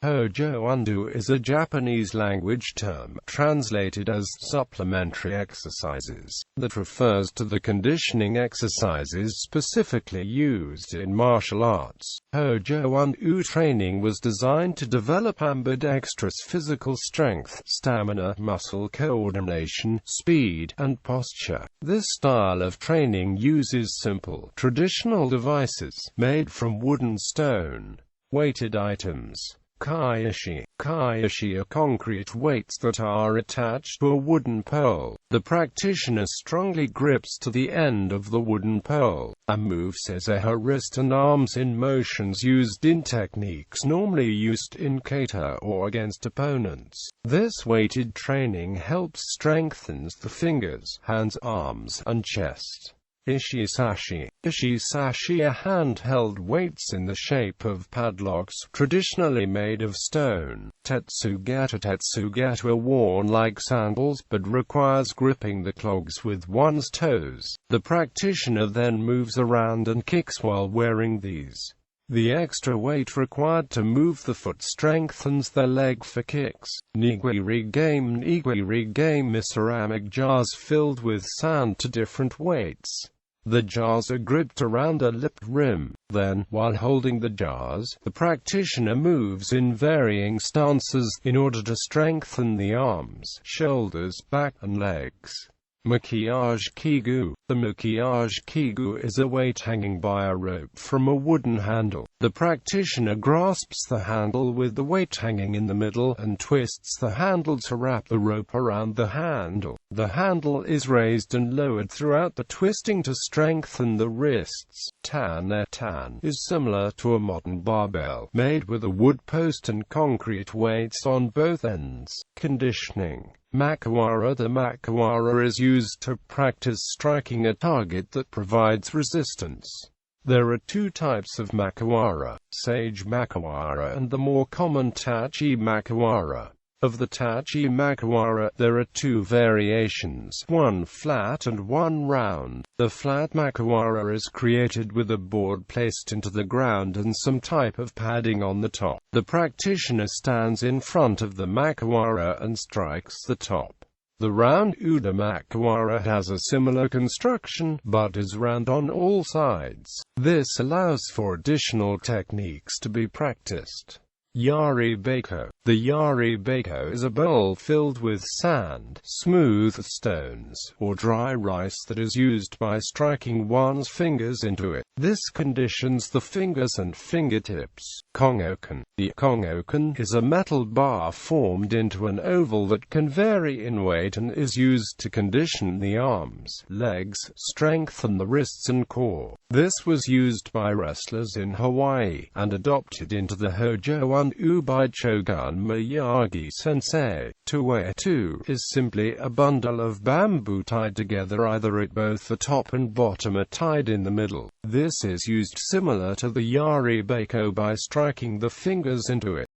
Hojo Undo is a Japanese language term, translated as supplementary exercises, that refers to the conditioning exercises specifically used in martial arts. Hojo Undo training was designed to develop ambidextrous physical strength, stamina, muscle coordination, speed, and posture. This style of training uses simple, traditional devices, made from wood and stone. Weighted items. Kaishi. Kaishi are concrete weights that are attached to a wooden pole. The practitioner strongly grips to the end of the wooden pole, and moves his her wrist and arms in motions used in techniques normally used in kata or against opponents. This weighted training helps strengthens the fingers, hands, arms, and chest. Ishisashi. Ishisashi are handheld weights in the shape of padlocks, traditionally made of stone. Tetsugata. Tetsugata are worn like sandals, but requires gripping the clogs with one's toes. The practitioner then moves around and kicks while wearing these. The extra weight required to move the foot strengthens the leg for kicks. Nigiri game. Nigiri game is ceramic jars filled with sand to different weights. The jars are gripped around a lipped rim. Then, while holding the jars, the practitioner moves in varying stances, in order to strengthen the arms, shoulders, back, and legs. Makiage Kigu. The makiage Kigu is a weight hanging by a rope from a wooden handle. The practitioner grasps the handle with the weight hanging in the middle, and twists the handle to wrap the rope around the handle. The handle is raised and lowered throughout the twisting to strengthen the wrists. Tan. Tan is similar to a modern barbell, made with a wood post and concrete weights on both ends. Conditioning. Makiwara. The makiwara is used to practice striking a target that provides resistance. There are two types of makiwara, sage makiwara and the more common tachi makiwara. Of the tachi makiwara, there are two variations, one flat and one round. The flat makiwara is created with a board placed into the ground and some type of padding on the top. The practitioner stands in front of the makiwara and strikes the top. The round Uda makiwara has a similar construction, but is round on all sides. This allows for additional techniques to be practiced. Yari Bako. The Yari Bako is a bowl filled with sand, smooth stones, or dry rice that is used by striking one's fingers into it. This conditions the fingers and fingertips. Kongoken. The kongoken is a metal bar formed into an oval that can vary in weight and is used to condition the arms, legs, strengthen the wrists and core. This was used by wrestlers in Hawaii, and adopted into the Hojo Undo by Chogun Miyagi-sensei. Tuetu is simply a bundle of bamboo tied together, either at both the top and bottom or tied in the middle. This is used similar to the Yari Bako by striking the fingers into it.